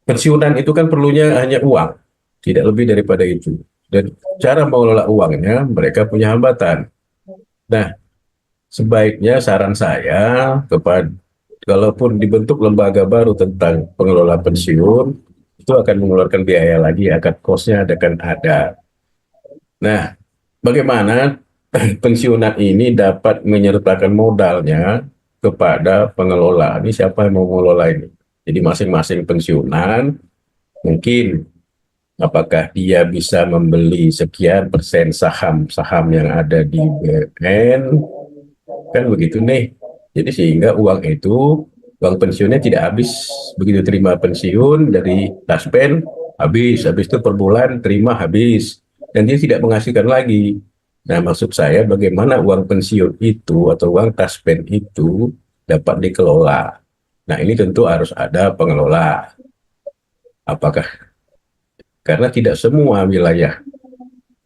pensiunan itu kan perlunya hanya uang, tidak lebih daripada itu. Dan cara mengelola uangnya, mereka punya hambatan. Nah, sebaiknya saran saya kepada kalaupun dibentuk lembaga baru tentang pengelola pensiun, itu akan mengeluarkan biaya lagi, akan cost-nya akan ada. Nah, bagaimana pensiunan ini dapat menyertakan modalnya kepada pengelola? Ini siapa yang mau mengelola ini? Jadi masing-masing pensiunan mungkin apakah dia bisa membeli sekian persen saham-saham yang ada di BUMN, kan begitu nih. Jadi sehingga uang pensiunnya tidak habis begitu terima pensiun dari taspen, habis itu per bulan terima habis, dan dia tidak menghasilkan lagi. Nah, maksud saya bagaimana uang pensiun itu atau uang taspen itu dapat dikelola. Nah, ini tentu harus ada pengelola. Apakah karena tidak semua wilayah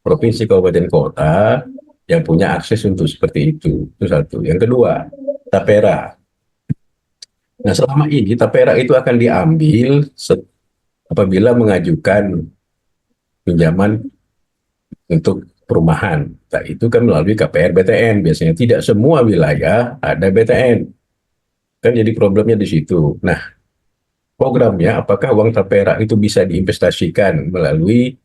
provinsi, kabupaten, kota yang punya akses untuk seperti itu. Itu satu. Yang kedua, tapera. Nah, selama ini tapera itu akan diambil apabila mengajukan pinjaman untuk perumahan. Nah, itu kan melalui KPR BTN. Biasanya tidak semua wilayah ada BTN. Kan jadi problemnya di situ. Nah, programnya apakah uang tapera itu bisa diinvestasikan melalui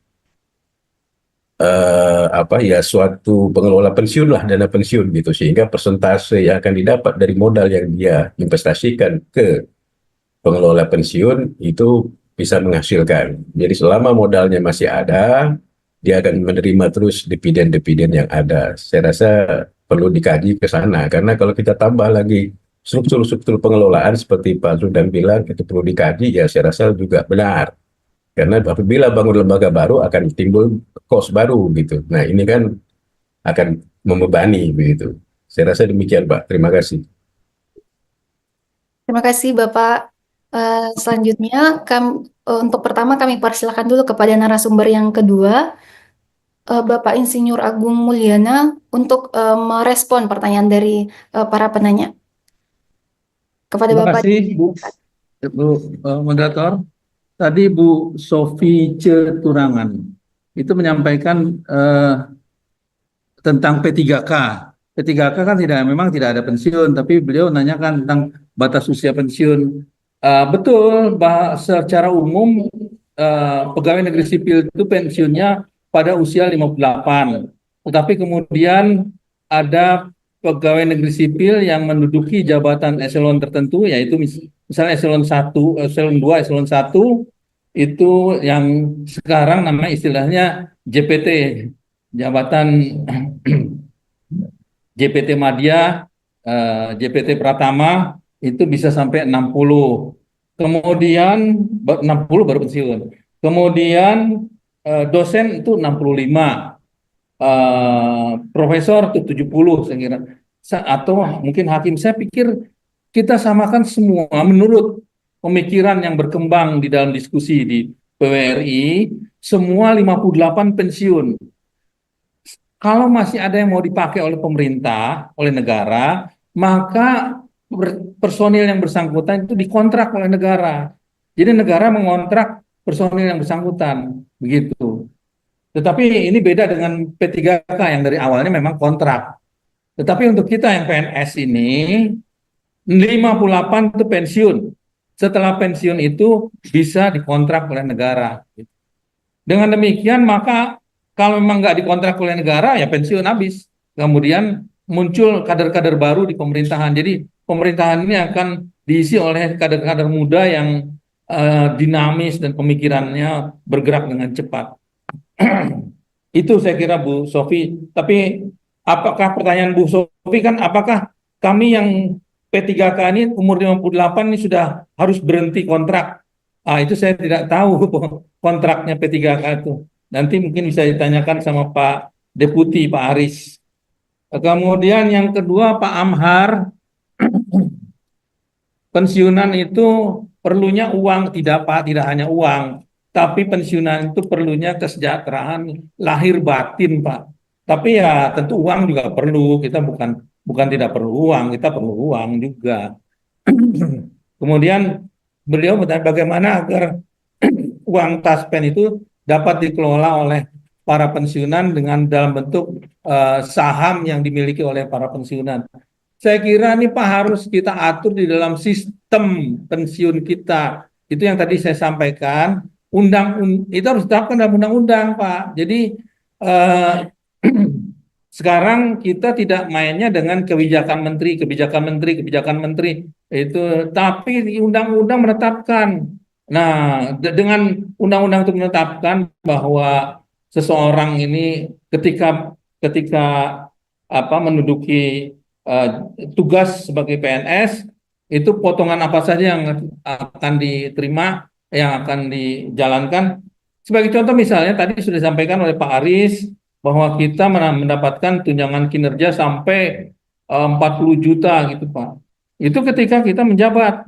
apa ya suatu pengelola pensiun lah, dana pensiun gitu, sehingga persentase yang akan didapat dari modal yang dia investasikan ke pengelola pensiun itu bisa menghasilkan. Jadi selama modalnya masih ada, dia akan menerima terus dividen-dividen yang ada. Saya rasa perlu dikaji ke sana, karena kalau kita tambah lagi struktur-struktur pengelolaan seperti Pak Zudan bilang itu perlu dikaji, ya saya rasa juga benar. Karena apabila bangun lembaga baru akan timbul cost baru gitu. Nah, ini kan akan membebani begitu. Saya rasa demikian, Pak. Terima kasih. Terima kasih Bapak. Selanjutnya, untuk pertama kami persilakan dulu kepada narasumber yang kedua, Bapak Insinyur Agung Mulyana, untuk merespon pertanyaan dari para penanya. Kepada Terima Bapak. kasih Bu Moderator. Tadi Bu Sofi Ceturangan itu menyampaikan tentang P3K. P3K kan memang tidak ada pensiun, tapi beliau nanyakan tentang batas usia pensiun. Betul, secara umum pegawai negeri sipil itu pensiunnya pada usia 58. Tetapi kemudian ada pegawai negeri sipil yang menduduki jabatan eselon tertentu, yaitu misalnya eselon 1, eselon 2, eselon 1, itu yang sekarang namanya istilahnya JPT, jabatan JPT Madya, JPT Pratama, itu bisa sampai 60. Kemudian 60 baru pensiun. Kemudian dosen itu 65. Profesor itu 70 saya kira. Atau mungkin hakim. Saya pikir kita samakan semua menurut pemikiran yang berkembang di dalam diskusi di PWRI, semua 58 pensiun. Kalau masih ada yang mau dipakai oleh pemerintah, oleh negara, maka personil yang bersangkutan itu dikontrak oleh negara. Jadi negara mengontrak personil yang bersangkutan, begitu. Tetapi ini beda dengan P3K yang dari awalnya memang kontrak. Tetapi untuk kita yang PNS ini, 58 itu pensiun. Setelah pensiun itu bisa dikontrak oleh negara. Dengan demikian, maka kalau memang nggak dikontrak oleh negara, ya pensiun habis. Kemudian muncul kader-kader baru di pemerintahan. Jadi pemerintahan ini akan diisi oleh kader-kader muda yang dinamis dan pemikirannya bergerak dengan cepat. Itu saya kira Bu Sofi. Tapi apakah pertanyaan Bu Sofi kan apakah kami yang P3K ini umur 58 ini sudah harus berhenti kontrak? Itu saya tidak tahu kontraknya P3K itu. Nanti mungkin bisa ditanyakan sama Pak Deputi, Pak Aris. Kemudian yang kedua Pak Amhar, pensiunan itu perlunya uang, tidak Pak, tidak hanya uang. Tapi pensiunan itu perlunya kesejahteraan lahir batin, Pak. Tapi ya tentu uang juga perlu. Kita bukan tidak perlu uang, kita perlu uang juga. Kemudian beliau bertanya bagaimana agar uang taspen itu dapat dikelola oleh para pensiunan dengan dalam bentuk saham yang dimiliki oleh para pensiunan. Saya kira ini Pak harus kita atur di dalam sistem pensiun kita. Itu yang tadi saya sampaikan. Itu harus ditetapkan dalam undang-undang, Pak. Jadi eh, sekarang kita tidak mainnya dengan kebijakan menteri, kebijakan menteri, kebijakan menteri itu, tapi di undang-undang menetapkan. Nah, dengan undang-undang itu menetapkan bahwa seseorang ini ketika ketika menduduki eh, tugas sebagai PNS itu potongan apa saja yang akan diterima, yang akan dijalankan. Sebagai contoh misalnya tadi sudah disampaikan oleh Pak Aris bahwa kita mendapatkan tunjangan kinerja sampai 40 juta gitu Pak. Itu ketika kita menjabat.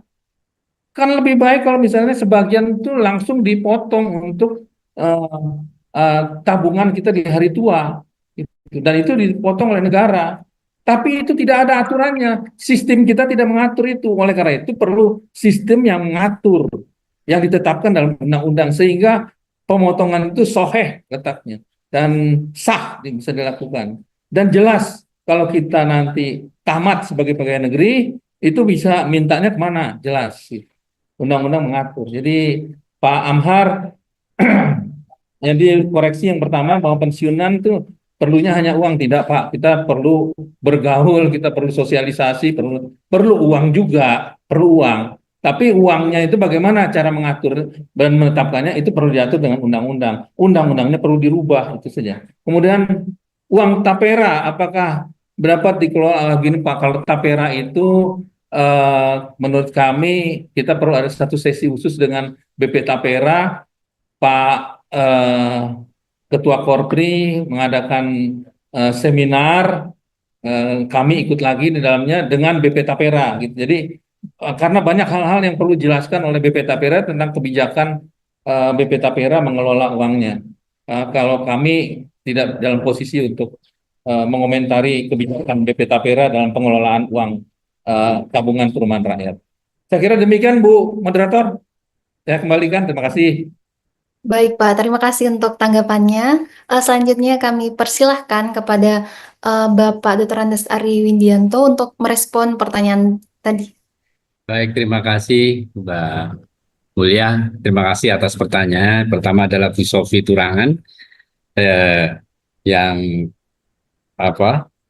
Kan lebih baik kalau misalnya sebagian itu langsung dipotong untuk eh, tabungan kita di hari tua. Gitu. Dan itu dipotong oleh negara. Tapi itu tidak ada aturannya. Sistem kita tidak mengatur itu. Oleh karena itu perlu sistem yang mengatur, yang ditetapkan dalam undang-undang sehingga pemotongan itu soheh letaknya dan sah bisa dilakukan. Dan jelas kalau kita nanti tamat sebagai pegawai negeri itu bisa mintanya kemana? Jelas. Undang-undang mengatur. Jadi Pak Amhar, jadi koreksi yang pertama bahwa pensiunan itu perlunya hanya uang, tidak Pak. Kita perlu bergaul, kita perlu sosialisasi, perlu uang juga, perlu uang. Tapi uangnya itu bagaimana cara mengatur dan menetapkannya itu perlu diatur dengan undang-undang. Undang-undangnya perlu dirubah itu saja. Kemudian uang tapera, apakah dapat dikelola gini Pak? Kalau tapera itu menurut kami kita perlu ada satu sesi khusus dengan BP Tapera, Pak Ketua Korpri mengadakan seminar, kami ikut lagi di dalamnya dengan BP Tapera gitu. Jadi karena banyak hal-hal yang perlu dijelaskan oleh BP Tapera tentang kebijakan BP Tapera mengelola uangnya. Kalau kami tidak dalam posisi untuk mengomentari kebijakan BP Tapera dalam pengelolaan uang tabungan perumahan rakyat. Saya kira demikian Bu Moderator. Saya kembalikan. Terima kasih. Baik, Pak. Terima kasih untuk tanggapannya. Selanjutnya kami persilahkan kepada Bapak Dr. Andes Ari Windianto untuk merespon pertanyaan tadi. Baik, terima kasih Mbak Mulia. Terima kasih atas pertanyaan. Pertama adalah Bu Sofi Turangan yang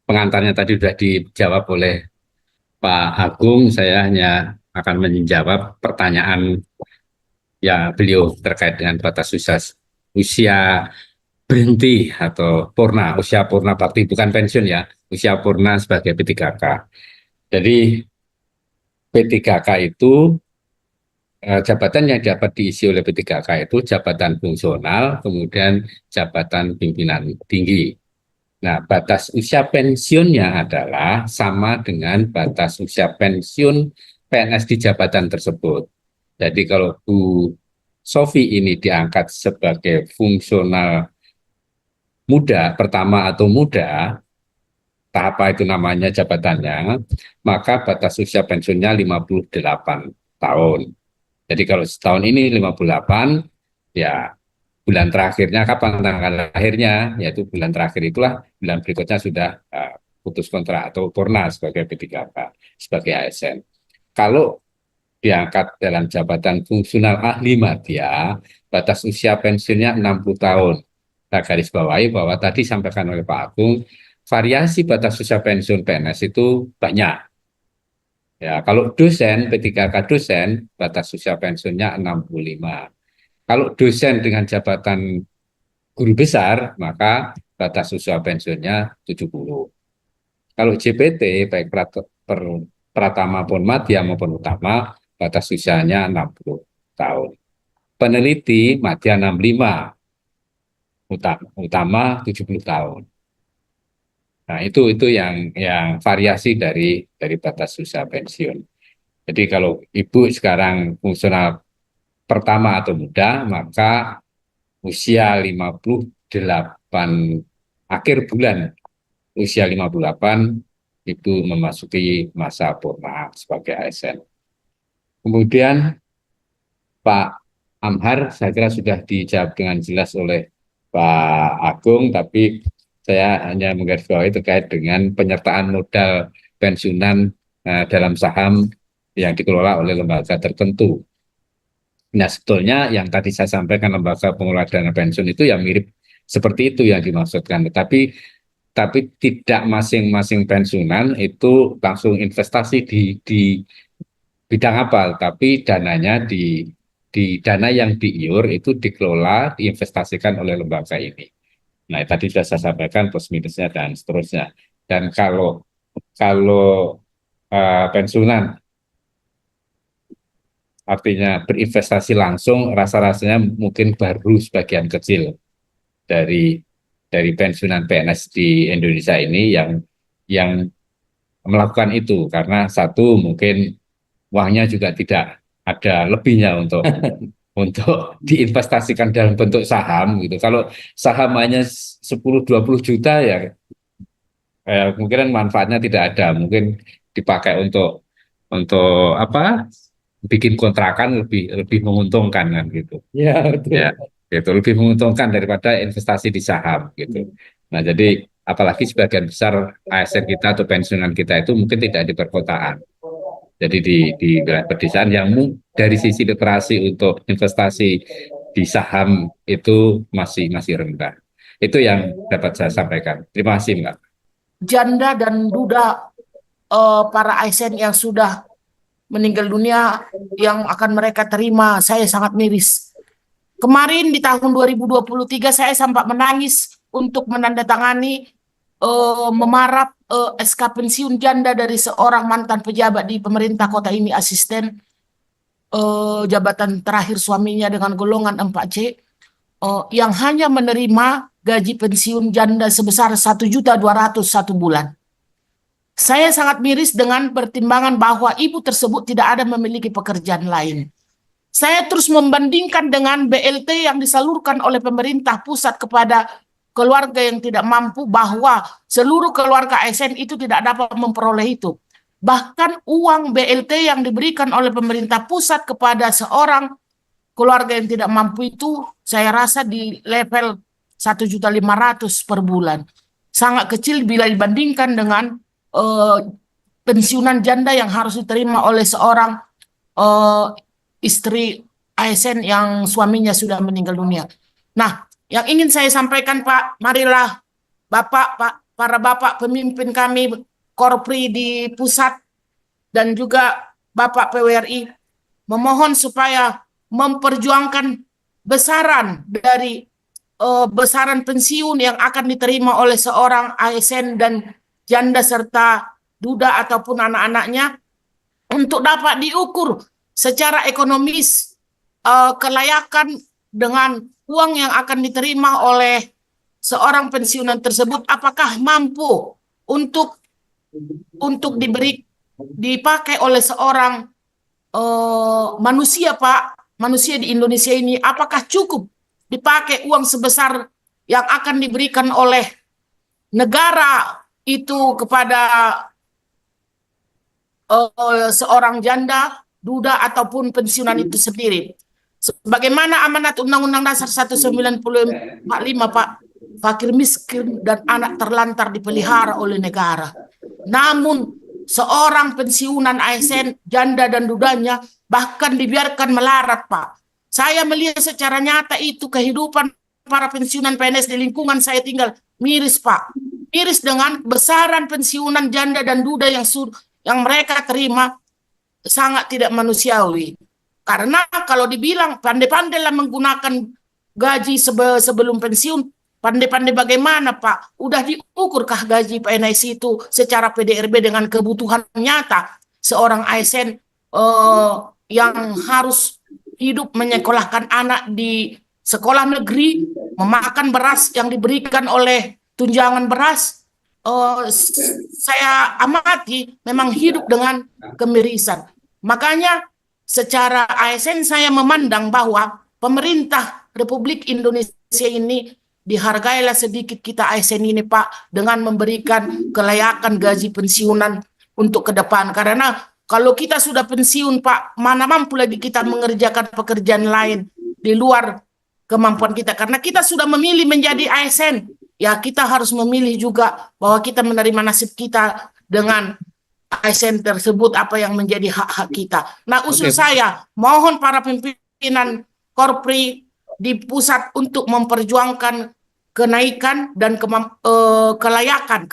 pengantarnya tadi sudah dijawab oleh Pak Agung. Saya hanya akan menjawab pertanyaan ya beliau terkait dengan batas usia berhenti atau purna, usia purna bakti, bukan pensiun ya, usia purna sebagai P3K. Jadi P3K itu jabatan yang dapat diisi oleh P3K itu jabatan fungsional, kemudian jabatan pimpinan tinggi. Nah, batas usia pensiunnya adalah sama dengan batas usia pensiun PNS di jabatan tersebut. Jadi kalau Bu Sofi ini diangkat sebagai fungsional muda, pertama atau muda, apa itu namanya jabatannya, maka batas usia pensiunnya 58 tahun. Jadi kalau setahun ini 58, ya bulan terakhirnya kapan tanggal lahirnya, yaitu bulan terakhir itulah bulan berikutnya sudah putus kontrak atau purna sebagai P3K, sebagai ASN. Kalau diangkat dalam jabatan fungsional ahli madya, batas usia pensiunnya 60 tahun. Nah, garis bawahi bahwa tadi sampaikan oleh Pak Agung, variasi batas usia pensiun PNS itu banyak. Ya, kalau dosen, P3K dosen, batas usia pensiunnya 65. Kalau dosen dengan jabatan guru besar, maka batas usia pensiunnya 70. Kalau JPT, baik pratama maupun madya maupun utama, batas usianya 60 tahun. Peneliti madya 65, utama 70 tahun. Nah, itu yang variasi dari batas usia pensiun. Jadi kalau Ibu sekarang fungsional pertama atau muda, maka usia 58 akhir bulan usia 58 itu memasuki masa purna sebagai ASN. Kemudian Pak Amhar saya kira sudah dijawab dengan jelas oleh Pak Agung, tapi saya hanya menggarisbawahi terkait dengan penyertaan modal pensiunan dalam saham yang dikelola oleh lembaga tertentu. Nah, sebetulnya yang tadi saya sampaikan lembaga pengelola dana pensiun itu yang mirip seperti itu yang dimaksudkan, tapi tidak masing-masing pensiunan itu langsung investasi di bidang apa, tapi dananya di dana yang diiur itu dikelola, diinvestasikan oleh lembaga ini. Nah, tadi sudah saya sampaikan plus minusnya dan seterusnya. Dan kalau pensiunan artinya berinvestasi langsung, rasa-rasanya mungkin baru sebagian kecil dari pensiunan PNS di Indonesia ini yang melakukan itu, karena satu mungkin uangnya juga tidak ada lebihnya untuk diinvestasikan dalam bentuk saham gitu. Kalau saham hanya 10-20 juta ya mungkin manfaatnya tidak ada, mungkin dipakai untuk apa? Bikin kontrakan lebih menguntungkan kan gitu. Ya, betul. Ya, itu lebih menguntungkan daripada investasi di saham gitu. Nah, jadi apalagi sebagian besar ASN kita atau pensiunan kita itu mungkin tidak di perkotaan. Jadi di wilayah pedesaan yang dari sisi literasi untuk investasi di saham itu masih rendah. Itu yang dapat saya sampaikan. Terima kasih, Mbak. Janda dan duda para ASN yang sudah meninggal dunia yang akan mereka terima, saya sangat miris. Kemarin di tahun 2023 saya sempat menangis untuk menandatangani memarap SK pensiun janda dari seorang mantan pejabat di pemerintah kota ini, asisten jabatan terakhir suaminya dengan golongan 4C, yang hanya menerima gaji pensiun janda sebesar 1.200.000 satu bulan. Saya sangat miris dengan pertimbangan bahwa ibu tersebut tidak ada memiliki pekerjaan lain. Saya terus membandingkan dengan BLT yang disalurkan oleh pemerintah pusat kepada keluarga yang tidak mampu, bahwa seluruh keluarga ASN itu tidak dapat memperoleh itu. Bahkan uang BLT yang diberikan oleh pemerintah pusat kepada seorang keluarga yang tidak mampu itu saya rasa di level 1.500.000 per bulan. Sangat kecil bila dibandingkan dengan pensiunan janda yang harus diterima oleh seorang istri ASN yang suaminya sudah meninggal dunia. Nah, yang ingin saya sampaikan, Pak, marilah para bapak pemimpin kami Korpri di pusat dan juga Bapak PWRI memohon supaya memperjuangkan besaran dari besaran pensiun yang akan diterima oleh seorang ASN dan janda serta duda ataupun anak-anaknya untuk dapat diukur secara ekonomis kelayakan dengan uang yang akan diterima oleh seorang pensiunan tersebut, apakah mampu untuk dipakai oleh seorang manusia, Pak, manusia di Indonesia ini, apakah cukup dipakai uang sebesar yang akan diberikan oleh negara itu kepada seorang janda, duda ataupun pensiunan itu sendiri. Sebagaimana amanat Undang-Undang Dasar 1945, Pak, fakir miskin dan anak terlantar dipelihara oleh negara. Namun seorang pensiunan ASN, janda dan dudanya bahkan dibiarkan melarat, Pak. Saya melihat secara nyata itu kehidupan para pensiunan PNS di lingkungan saya tinggal, miris, Pak. Miris dengan besaran pensiunan janda dan duda yang mereka terima sangat tidak manusiawi. Karena kalau dibilang pandai-pandailah menggunakan gaji sebelum pensiun, pandai-pandai bagaimana, Pak? Udah diukurkah gaji PNS itu secara PDRB dengan kebutuhan nyata seorang ASN yang harus hidup menyekolahkan anak di sekolah negeri, memakan beras yang diberikan oleh tunjangan beras, saya amati memang hidup dengan kemirisan. Makanya secara ASN saya memandang bahwa pemerintah Republik Indonesia ini dihargailah sedikit kita ASN ini, Pak, dengan memberikan kelayakan gaji pensiunan untuk ke depan. Karena kalau kita sudah pensiun, Pak, mana mampu lagi kita mengerjakan pekerjaan lain. di luar kemampuan kita. Karena kita sudah memilih menjadi ASN, ya kita harus memilih juga bahwa kita menerima nasib kita dengan ASN tersebut, apa yang menjadi hak-hak kita. Nah, usul Oke. saya, mohon para pimpinan Korpri di pusat untuk memperjuangkan kenaikan dan kelayakan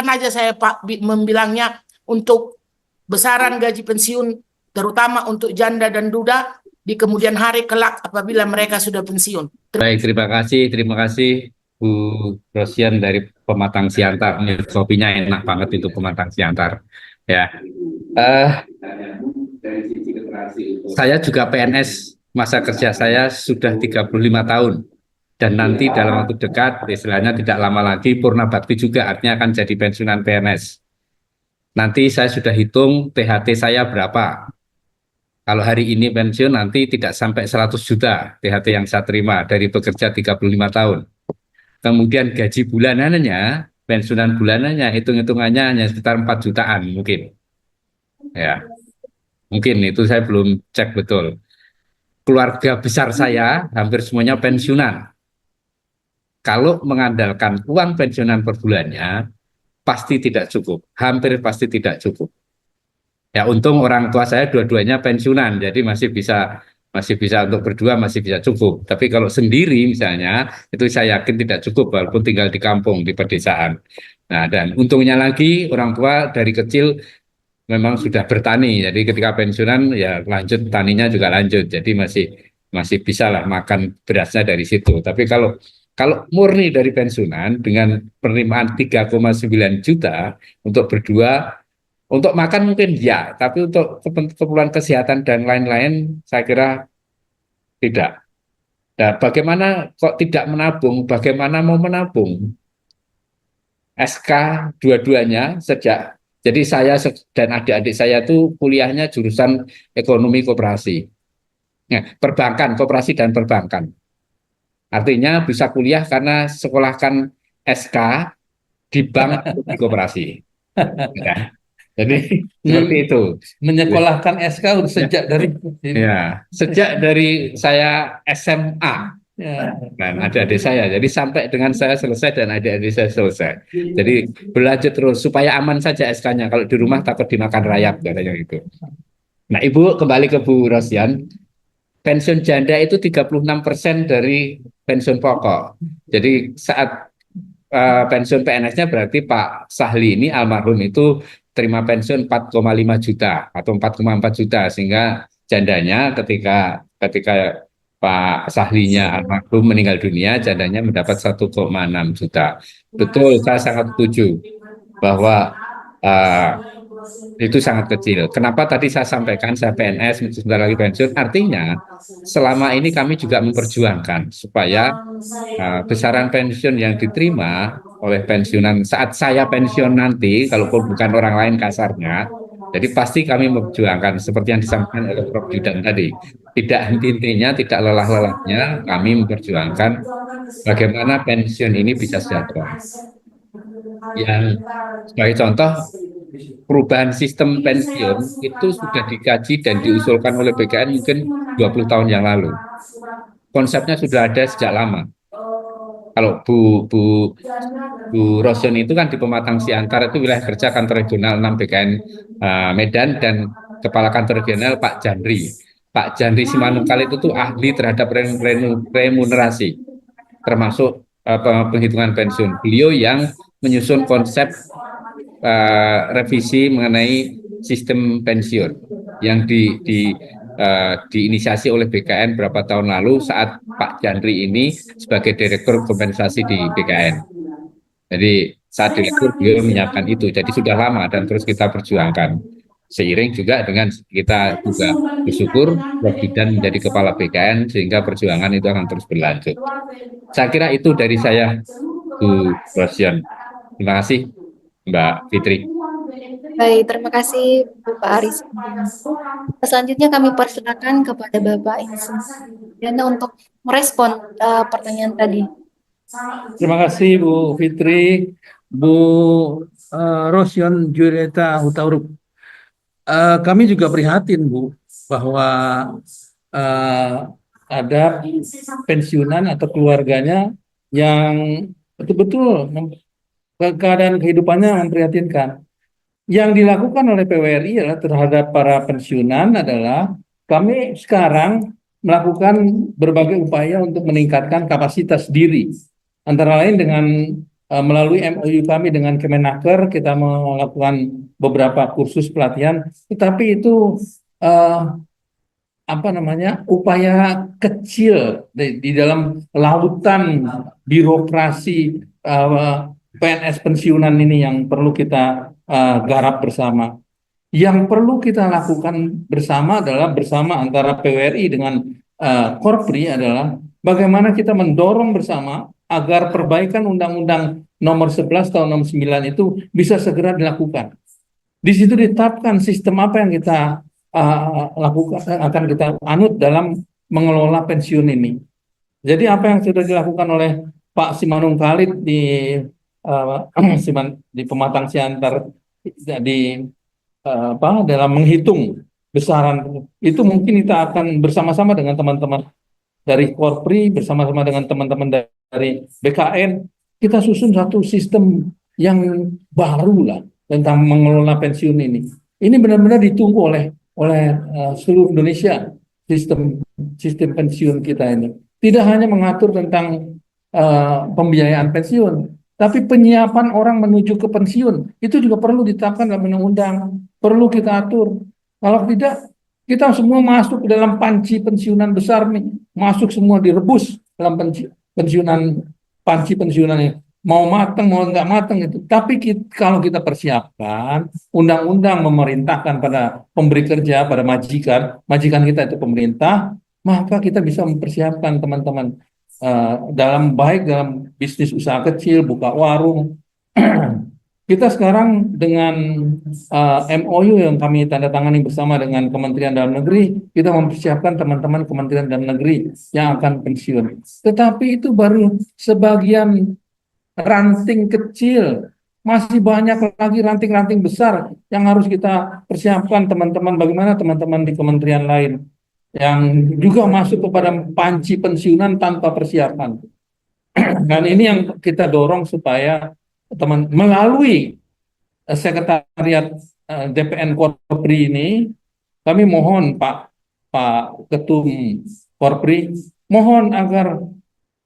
aja saya Pak membilangnya, untuk besaran gaji pensiun terutama untuk janda dan duda di kemudian hari kelak apabila mereka sudah pensiun. Baik, terima kasih Bu Rosian dari Pematang Siantar. Ini kopinya enak banget itu Pematang Siantar. Ya, saya juga PNS, masa kerja saya sudah 35 tahun. Dan nanti dalam waktu dekat, istilahnya tidak lama lagi, purna bakti juga, artinya akan jadi pensiunan PNS. Nanti saya sudah hitung THT saya berapa. Kalau hari ini pensiun, nanti tidak sampai 100 juta THT yang saya terima dari bekerja 35 tahun. Kemudian gaji bulanannya, pensiunan bulanannya, hitung-hitungannya hanya sekitar 4 jutaan mungkin. Ya, mungkin itu saya belum cek betul. Keluarga besar saya hampir semuanya pensiunan. Kalau mengandalkan uang pensiunan per bulannya, pasti tidak cukup, hampir pasti tidak cukup. Ya, untung orang tua saya dua-duanya pensiunan, jadi masih bisa untuk berdua, masih bisa cukup. Tapi kalau sendiri misalnya, itu saya yakin tidak cukup walaupun tinggal di kampung, di pedesaan. Nah, dan untungnya lagi orang tua dari kecil memang sudah bertani, jadi ketika pensiunan ya lanjut taninya juga lanjut, jadi masih bisa lah makan berasnya dari situ. Tapi kalau murni dari pensiunan dengan penerimaan 3,9 juta untuk berdua, untuk makan mungkin ya, tapi untuk keperluan kesehatan dan lain-lain saya kira tidak. Nah, bagaimana kok tidak menabung? Bagaimana mau menabung? SK dua-duanya jadi saya dan adik-adik saya itu kuliahnya jurusan ekonomi koperasi. Nah, perbankan, koperasi dan perbankan. Artinya bisa kuliah karena sekolahkan SK di bank di koperasi. Ya. Jadi seperti itu. Menyekolahkan SK sejak dari Ya, sejak dari saya SMA ya. dan adik-adik saya. Jadi sampai dengan saya selesai dan adik-adik saya selesai. Jadi belajar terus supaya aman saja SK-nya. Kalau di rumah takut dimakan rayap katanya gitu. Nah, Ibu kembali ke Bu Rosian. Pensiun janda itu 36% dari pensiun pokok. Jadi saat pensiun PNS-nya berarti Pak Sahli ini almarhum itu terima pensiun 4,5 juta atau 4,4 juta, sehingga jandanya ketika Pak Sahlinya almarhum meninggal dunia, jandanya mendapat 1,6 juta. Betul, saya sangat setuju bahwa itu sangat kecil. Kenapa tadi saya sampaikan saya PNS sebentar lagi pensiun? Artinya selama ini kami juga memperjuangkan supaya besaran pensiun yang diterima oleh pensiunan saat saya pensiun nanti, kalaupun bukan orang lain kasarnya, jadi pasti kami memperjuangkan seperti yang disampaikan oleh Prof. Judan tadi. Tidak henti-hentinya, tidak lelah-lelahnya, kami memperjuangkan bagaimana pensiun ini bisa sejahtera. Yang sebagai contoh, perubahan sistem pensiun itu sudah dikaji dan diusulkan oleh BKN mungkin 20 tahun yang lalu. Konsepnya sudah ada sejak lama. Kalau Bu Rosion itu kan di Pematang Siantar itu wilayah kerja kantor regional 6 BKN Medan, dan kepala kantor regional Pak Jandri. Pak Jandri Simanungkal itu tuh ahli terhadap remunerasi, termasuk penghitungan pensiun. Beliau yang menyusun konsep revisi mengenai sistem pensiun yang diinisiasi oleh BKN beberapa tahun lalu saat Pak Jandri ini sebagai direktur kompensasi di BKN. Jadi saat direktur beliau menyiapkan itu, jadi sudah lama dan terus kita perjuangkan. Seiring juga dengan kita juga bersyukur Prof. Judan menjadi kepala BKN sehingga perjuangan itu akan terus berlanjut. Saya kira itu dari saya, Bu Rosion. Terima kasih, Mbak Fitri. Baik, terima kasih Bapak Aris. Selanjutnya kami persilakan kepada Bapak Insinyur Diana untuk merespon pertanyaan tadi. Terima kasih Bu Fitri, Bu Rosion Julieta Hutauruk. Kami juga prihatin Bu bahwa ada pensiunan atau keluarganya yang betul-betul keadaan kehidupannya memprihatinkan. Yang dilakukan oleh PWRI adalah terhadap para pensiunan adalah kami sekarang melakukan berbagai upaya untuk meningkatkan kapasitas diri. Antara lain dengan melalui MOU kami dengan Kemenaker, kita melakukan beberapa kursus pelatihan, tetapi itu eh, apa namanya, upaya kecil di dalam lautan birokrasi PNS pensiunan ini yang perlu kita garap bersama. Yang perlu kita lakukan bersama adalah bersama antara PWRI dengan Korpri adalah bagaimana kita mendorong bersama agar perbaikan Undang-Undang Nomor 11 Tahun 69 itu bisa segera dilakukan. Di situ ditetapkan sistem apa yang kita lakukan, akan kita anut dalam mengelola pensiun ini. Jadi apa yang sudah dilakukan oleh Pak Simanung Khalid di Pematang Siantar di dalam menghitung besaran itu, mungkin kita akan bersama-sama dengan teman-teman dari Korpri, bersama-sama dengan teman-teman dari BKN, kita susun satu sistem yang baru lah tentang mengelola pensiun ini. Ini benar-benar ditunggu oleh seluruh Indonesia, sistem pensiun kita ini. Tidak hanya mengatur tentang pembiayaan pensiun, tapi penyiapan orang menuju ke pensiun itu juga perlu ditetapkan dalam undang-undang, perlu kita atur. Kalau tidak, kita semua masuk ke dalam panci pensiunan besar nih, masuk semua direbus dalam pensiunan, panci pensiunan ini. Mau matang, mau nggak matang itu. Tapi kalau kita persiapkan, undang-undang memerintahkan pada pemberi kerja, pada majikan kita itu pemerintah, maka kita bisa mempersiapkan teman-teman dalam bisnis usaha kecil, buka warung. Kita sekarang dengan MOU yang kami tanda tangani bersama dengan Kementerian Dalam Negeri, kita mempersiapkan teman-teman Kementerian Dalam Negeri yang akan pensiun. Tetapi itu baru sebagian ranting kecil, masih banyak lagi ranting-ranting besar yang harus kita persiapkan teman-teman. Bagaimana teman-teman di kementerian lain yang juga masuk kepada panci pensiunan tanpa persiapan. Dan ini yang kita dorong supaya melalui sekretariat DPN Korpri ini, kami mohon Pak Ketum Korpri, mohon agar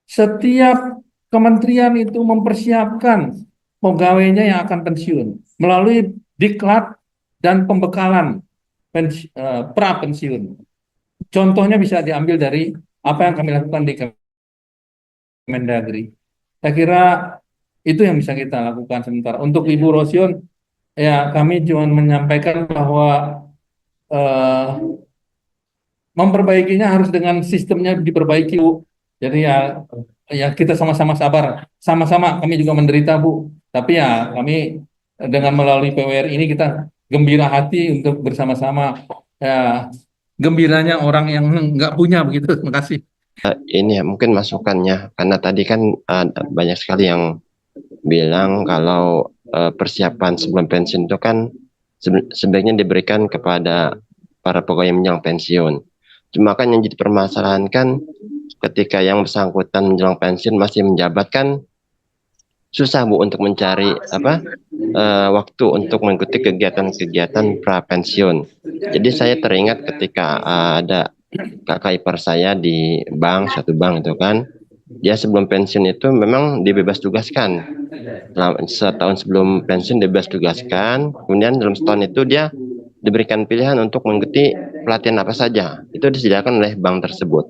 setiap kementerian itu mempersiapkan pegawainya yang akan pensiun melalui diklat dan pembekalan pra pensiun. Contohnya bisa diambil dari apa yang kami lakukan di Kemendagri. Saya kira itu yang bisa kita lakukan sementara. Untuk Ibu Rosion, ya kami cuma menyampaikan bahwa memperbaikinya harus dengan sistemnya diperbaiki, Bu. Jadi ya kita sama-sama sabar, sama-sama kami juga menderita, Bu. Tapi ya kami dengan melalui PWRI ini kita gembira hati untuk bersama-sama ya, gembiranya orang yang nggak punya begitu. Terima kasih. Ini ya mungkin masukannya, karena tadi kan banyak sekali yang bilang kalau persiapan sebelum pensiun itu kan sebaiknya diberikan kepada para pegawai menjelang pensiun. Cuma kan yang jadi permasalahan kan ketika yang bersangkutan menjelang pensiun masih menjabat kan susah, Bu, untuk mencari waktu untuk mengikuti kegiatan-kegiatan pra pensiun. Jadi saya teringat ketika ada kakak ipar saya di satu bank itu kan, dia sebelum pensiun itu memang dibebas tugaskan. Setahun sebelum pensiun dibebas tugaskan, kemudian dalam setahun itu dia diberikan pilihan untuk mengikuti pelatihan apa saja. Itu disediakan oleh bank tersebut.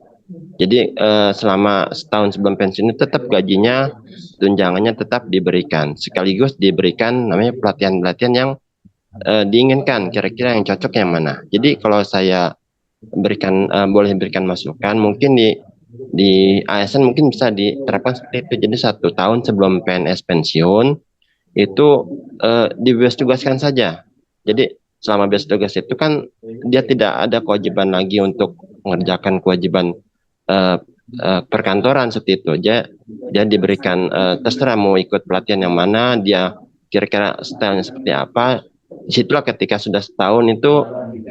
Jadi selama setahun sebelum pensiun itu tetap gajinya, tunjangannya tetap diberikan. Sekaligus diberikan namanya pelatihan-pelatihan yang diinginkan, kira-kira yang cocok yang mana. Jadi kalau saya boleh berikan masukan, mungkin di ASN mungkin bisa diterapkan seperti itu. Jadi 1 tahun sebelum PNS pensiun itu dibebas tugaskan saja. Jadi selama bebas tugas itu kan dia tidak ada kewajiban lagi untuk mengerjakan kewajiban perkantoran seperti itu. Dia diberikan terserah mau ikut pelatihan yang mana, dia kira-kira stylenya seperti apa, disitulah ketika sudah setahun itu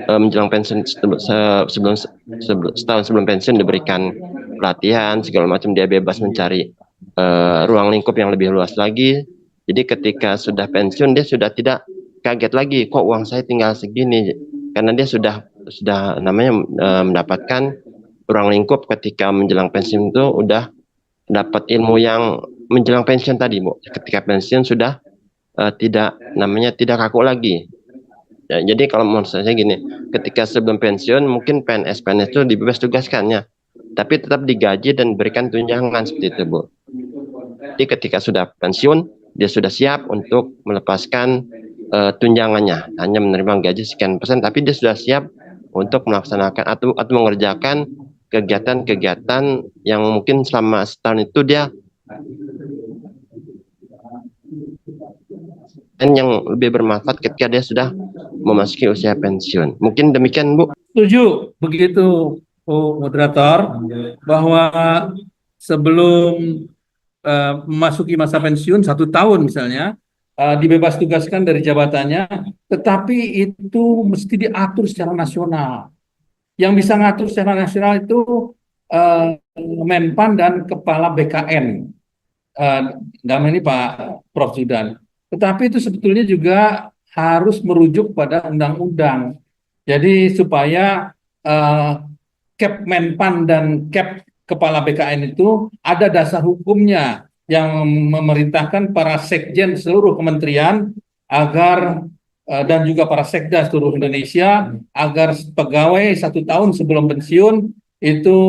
menjelang pensiun setahun sebelum pensiun diberikan pelatihan segala macam, dia bebas mencari ruang lingkup yang lebih luas lagi. Jadi ketika sudah pensiun dia sudah tidak kaget lagi, kok uang saya tinggal segini, karena dia sudah namanya mendapatkan ruang lingkup ketika menjelang pensiun itu udah dapat ilmu yang menjelang pensiun tadi, Bu. Ketika pensiun sudah tidak kaku lagi. Ya, jadi kalau menurut saya gini, ketika sebelum pensiun mungkin PNS itu dibebas tugaskannya, tapi tetap digaji dan berikan tunjangan seperti itu, Bu. Jadi ketika sudah pensiun, dia sudah siap untuk melepaskan tunjangannya, hanya menerima gaji sekian persen, tapi dia sudah siap untuk melaksanakan atau mengerjakan kegiatan-kegiatan yang mungkin selama setahun itu dia yang lebih bermanfaat ketika dia sudah memasuki usia pensiun. Mungkin demikian, Bu. Setuju begitu, Bu Moderator, bahwa sebelum memasuki masa pensiun 1 tahun misalnya, dibebas tugaskan dari jabatannya, tetapi itu mesti diatur secara nasional. Yang bisa ngatur secara nasional itu Menpan dan Kepala BKN. Dalam ini Pak Prof. Zudan. Tetapi itu sebetulnya juga harus merujuk pada undang-undang. Jadi supaya Kep Menpan dan Kep Kepala BKN itu ada dasar hukumnya yang memerintahkan para sekjen seluruh kementerian agar dan juga para sekda seluruh Indonesia agar pegawai 1 tahun sebelum pensiun itu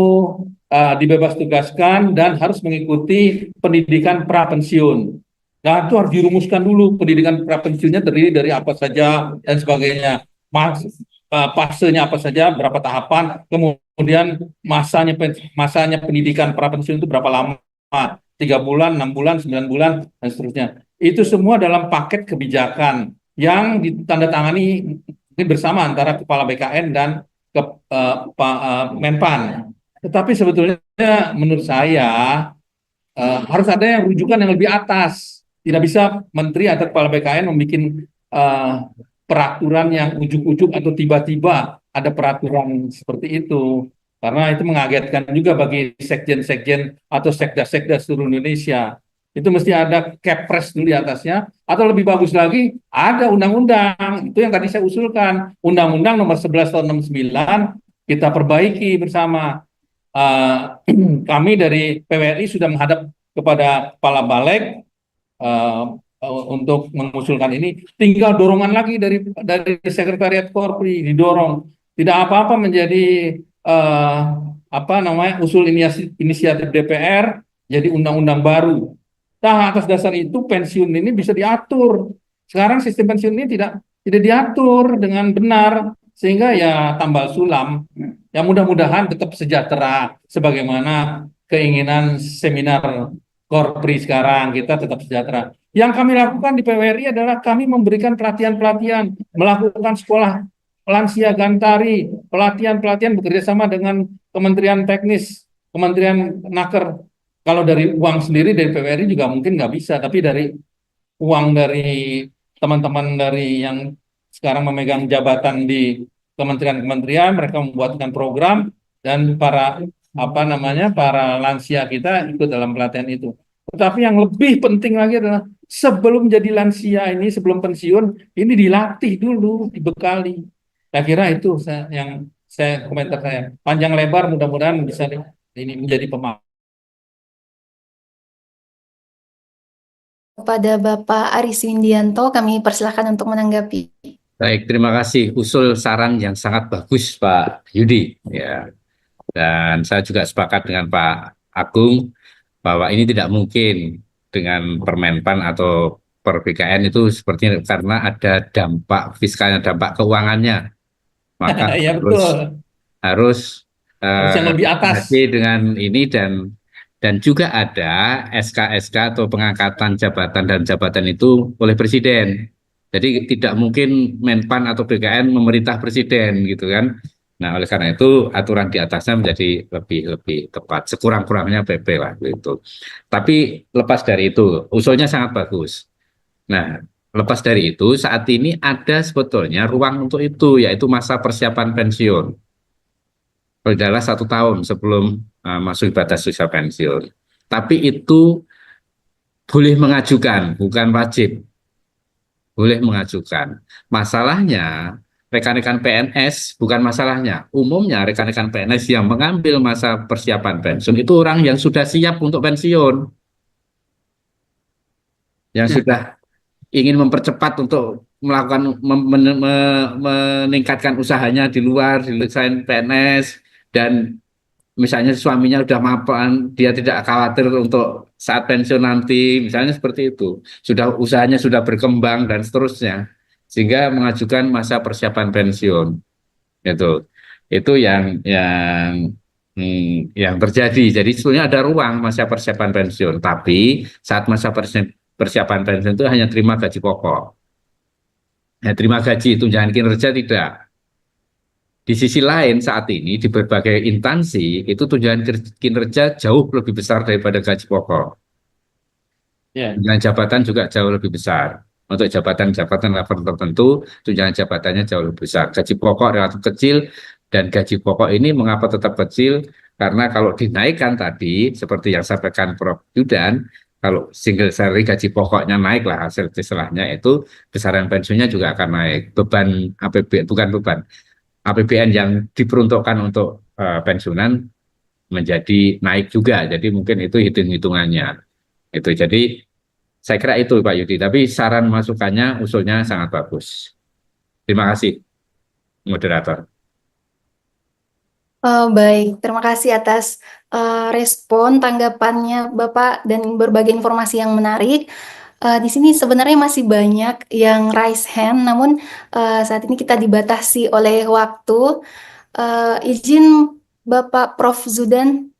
dibebas tugaskan dan harus mengikuti pendidikan prapensiun. Nah, itu harus dirumuskan dulu, pendidikan prapensiunnya terdiri dari apa saja dan sebagainya. Fasenya apa saja, berapa tahapan, kemudian masanya pendidikan prapensiun itu berapa lama, 3 bulan, 6 bulan, 9 bulan, dan seterusnya. Itu semua dalam paket kebijakan yang ditandatangani bersama antara Kepala BKN dan Menpan. Tetapi sebetulnya menurut saya harus ada yang rujukan yang lebih atas. Tidak bisa menteri atau Kepala BKN membuat peraturan yang ujuk-ujuk atau tiba-tiba ada peraturan seperti itu. Karena itu mengagetkan juga bagi sekjen-sekjen atau sekda-sekda seluruh Indonesia. Itu mesti ada kepres dulu di atasnya, atau lebih bagus lagi, ada undang-undang. Itu yang tadi saya usulkan. Undang-undang nomor 11 tahun 69, kita perbaiki bersama. Kami dari PWRI sudah menghadap kepada Kepala Balek untuk mengusulkan ini. Tinggal dorongan lagi dari Sekretariat Korpri, didorong. Tidak apa-apa menjadi usul inisiatif DPR jadi undang-undang baru. Nah, atas dasar itu pensiun ini bisa diatur. Sekarang sistem pensiun ini tidak diatur dengan benar, sehingga ya tambal sulam. Ya mudah-mudahan tetap sejahtera sebagaimana keinginan seminar Korpri sekarang, kita tetap sejahtera. Yang kami lakukan di PWRI adalah kami memberikan pelatihan-pelatihan, melakukan sekolah lansia Gantari, pelatihan-pelatihan bekerjasama dengan Kementerian Teknis, Kementerian Naker. Kalau dari uang sendiri dari PWRI juga mungkin nggak bisa, tapi dari uang dari teman-teman dari yang sekarang memegang jabatan di kementerian-kementerian, mereka membuatkan program dan para lansia kita ikut dalam pelatihan itu. Tetapi yang lebih penting lagi adalah sebelum jadi lansia ini, sebelum pensiun, ini dilatih dulu, dibekali. Saya kira itu yang saya komentar saya. Panjang lebar mudah-mudahan bisa ini menjadi pemahaman. Kepada Bapak Aris Windianto, kami persilahkan untuk menanggapi. Baik, terima kasih. Usul saran yang sangat bagus, Pak Yudi. Ya. Dan saya juga sepakat dengan Pak Agung bahwa ini tidak mungkin dengan Permenpan atau Per BKN itu sepertinya karena ada dampak fiskalnya, dampak keuangannya. Maka Ya, harus yang lebih atas dengan ini dan juga ada SK-SK atau pengangkatan jabatan dan jabatan itu oleh Presiden. Jadi tidak mungkin Menpan atau BKN memerintah Presiden gitu kan. Nah, oleh karena itu aturan di atasnya menjadi lebih tepat. Sekurang-kurangnya PP lah gitu. Tapi lepas dari itu, usulnya sangat bagus. Nah, lepas dari itu, saat ini ada sebetulnya ruang untuk itu, yaitu masa persiapan pensiun. Adalah 1 tahun sebelum masuk batas usia pensiun. Tapi itu boleh mengajukan, bukan wajib. Boleh mengajukan. Masalahnya, rekan-rekan PNS bukan masalahnya. Umumnya rekan-rekan PNS yang mengambil masa persiapan pensiun itu orang yang sudah siap untuk pensiun, yang Ya. sudah ingin mempercepat untuk melakukan meningkatkan usahanya di luar di selain PNS, dan misalnya suaminya udah mapan, dia tidak khawatir untuk saat pensiun nanti, misalnya seperti itu. Sudah usahanya sudah berkembang dan seterusnya, sehingga mengajukan masa persiapan pensiun. Itu yang terjadi. Jadi sebetulnya ada ruang masa persiapan pensiun, tapi saat masa persiapan pensiun itu hanya terima gaji pokok. Ya, terima gaji tunjangan kinerja tidak. Di sisi lain saat ini di berbagai instansi itu tunjangan kinerja jauh lebih besar daripada gaji pokok. Ya. Tunjangan jabatan juga jauh lebih besar. Untuk jabatan-jabatan level tertentu, tunjangan jabatannya jauh lebih besar. Gaji pokok relatif kecil, dan gaji pokok ini mengapa tetap kecil? Karena kalau dinaikkan tadi, seperti yang sampaikan Prof. Yudan, kalau single salary gaji pokoknya naik lah, hasil istilahnya itu besaran pensiunnya juga akan naik. Beban APBN, bukan beban, APBN yang diperuntukkan untuk pensiunan menjadi naik juga. Jadi mungkin itu hitung-hitungannya. Jadi saya kira itu Pak Yudi. Tapi saran masukannya, usulnya sangat bagus. Terima kasih, moderator. Baik, terima kasih atas respon, tanggapannya Bapak, dan berbagai informasi yang menarik. Di sini sebenarnya masih banyak yang raise hand, namun saat ini kita dibatasi oleh waktu. Izin Bapak Prof. Zudan.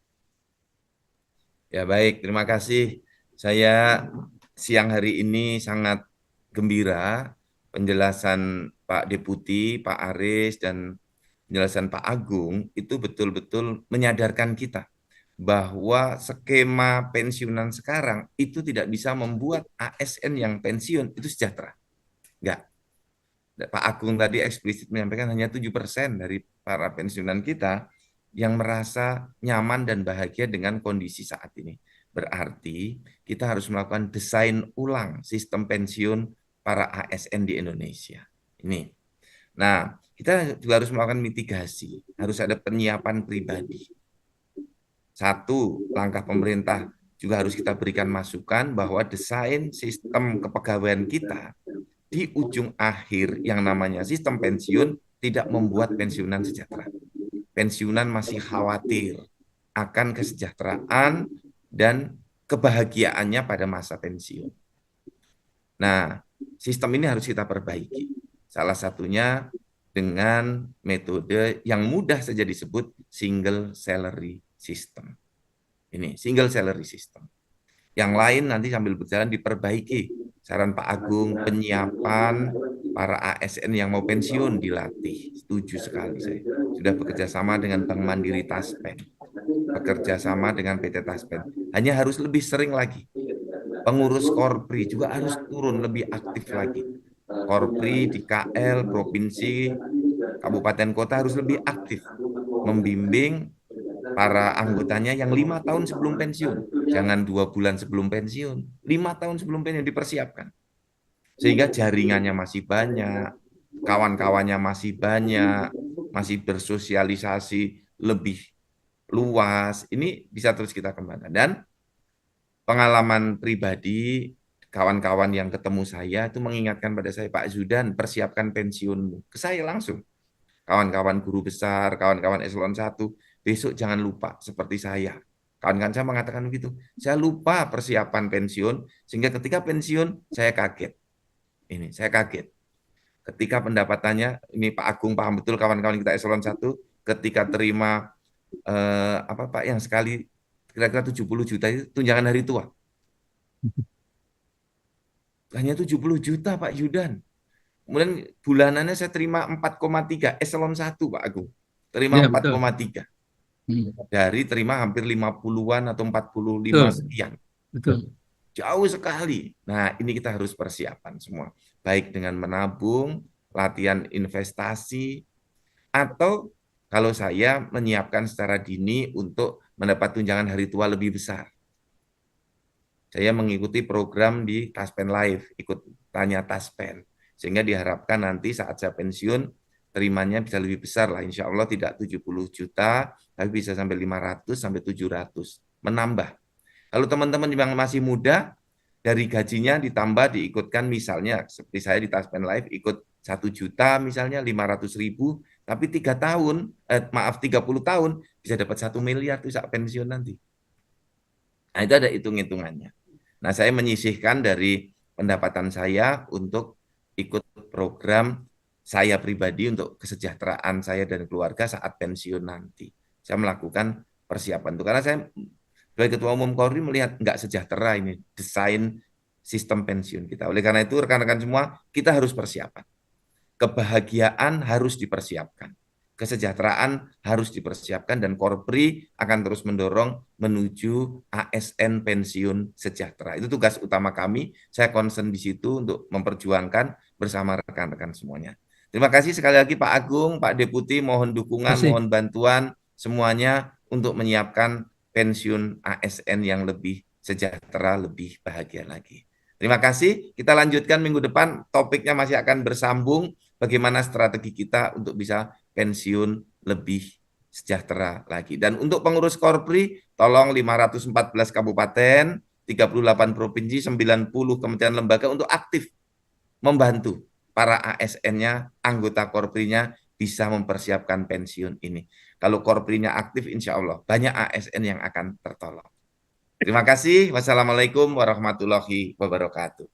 Ya baik, terima kasih. Saya siang hari ini sangat gembira penjelasan Pak Deputi, Pak Aris, dan penjelasan Pak Agung itu betul-betul menyadarkan kita bahwa skema pensiunan sekarang itu tidak bisa membuat ASN yang pensiun itu sejahtera. Enggak. Pak Agung tadi eksplisit menyampaikan hanya 7% dari para pensiunan kita yang merasa nyaman dan bahagia dengan kondisi saat ini. Berarti kita harus melakukan desain ulang sistem pensiun para ASN di Indonesia. Ini. Nah, kita juga harus melakukan mitigasi, harus ada penyiapan pribadi. Satu, langkah pemerintah juga harus kita berikan masukan bahwa desain sistem kepegawaian kita di ujung akhir yang namanya sistem pensiun tidak membuat pensiunan sejahtera. Pensiunan masih khawatir akan kesejahteraan dan kebahagiaannya pada masa pensiun. Nah, sistem ini harus kita perbaiki. Salah satunya dengan metode yang mudah saja disebut single salary system. Ini single salary system. Yang lain nanti sambil berjalan diperbaiki. Saran Pak Agung, penyiapan para ASN yang mau pensiun dilatih. Setuju sekali saya. Sudah bekerja sama dengan Bank Mandiri Taspen. Bekerja sama dengan PT Taspen. Hanya harus lebih sering lagi. Pengurus Korpri juga harus turun lebih aktif lagi. Korpri di KL, provinsi, kabupaten kota harus lebih aktif. Membimbing para anggotanya yang 5 tahun sebelum pensiun. Jangan 2 bulan sebelum pensiun. 5 tahun sebelum pensiun dipersiapkan. Sehingga jaringannya masih banyak, kawan-kawannya masih banyak, masih bersosialisasi lebih luas. Ini bisa terus kita kembangkan. Dan pengalaman pribadi, kawan-kawan yang ketemu saya itu mengingatkan pada saya, Pak Zudan, persiapkan pensiunmu. Ke saya langsung. Kawan-kawan guru besar, kawan-kawan eselon 1, besok jangan lupa seperti saya. Kawan-kawan saya mengatakan begitu. Saya lupa persiapan pensiun, sehingga ketika pensiun saya kaget. Ini, saya kaget. Ketika pendapatannya, ini Pak Agung paham betul kawan-kawan kita eselon 1, ketika terima apa Pak yang sekali kira-kira 70 juta itu tunjangan hari tua. Hanya 70 juta Pak Yudan. Kemudian bulanannya saya terima 4,3 eselon 1 Pak Agung. Terima Ya, betul. 4,3. Dari terima hampir 50-an atau 45 Betul. sekian. Betul. Jauh sekali. Nah, ini kita harus persiapan semua. Baik dengan menabung, latihan investasi, atau kalau saya menyiapkan secara dini untuk mendapat tunjangan hari tua lebih besar. Saya mengikuti program di Taspen Life, ikut tanya Taspen. Sehingga diharapkan nanti saat saya pensiun, terimanya bisa lebih besar lah. Insya Allah tidak 70 juta, tapi bisa sampai 500 sampai 700. Menambah. Kalau teman-teman yang masih muda, dari gajinya ditambah diikutkan misalnya, seperti saya di Taspen Life ikut 1 juta misalnya 500.000, tapi 30 tahun bisa dapat 1 miliar tuh saat pensiun nanti. Nah itu ada hitung-hitungannya. Nah saya menyisihkan dari pendapatan saya untuk ikut program saya pribadi untuk kesejahteraan saya dan keluarga saat pensiun nanti. Saya melakukan persiapan itu karena saya sebagai Ketua Umum Korri melihat nggak sejahtera ini desain sistem pensiun kita. Oleh karena itu rekan-rekan semua kita harus persiapan. Kebahagiaan harus dipersiapkan. Kesejahteraan harus dipersiapkan dan Korpri akan terus mendorong menuju ASN pensiun sejahtera. Itu tugas utama kami. Saya concern di situ untuk memperjuangkan bersama rekan-rekan semuanya. Terima kasih sekali lagi Pak Agung, Pak Deputi, mohon dukungan, Terima kasih. mohon bantuan semuanya untuk menyiapkan pensiun ASN yang lebih sejahtera, lebih bahagia lagi. Terima kasih. Kita lanjutkan minggu depan. Topiknya masih akan bersambung. Bagaimana strategi kita untuk bisa pensiun lebih sejahtera lagi. Dan untuk pengurus Korpri, tolong 514 kabupaten, 38 provinsi, 90 kementerian lembaga untuk aktif membantu para ASN-nya, anggota Korprinya bisa mempersiapkan pensiun ini. Kalau Korprinya aktif, insya Allah banyak ASN yang akan tertolong. Terima kasih. Wassalamualaikum warahmatullahi wabarakatuh.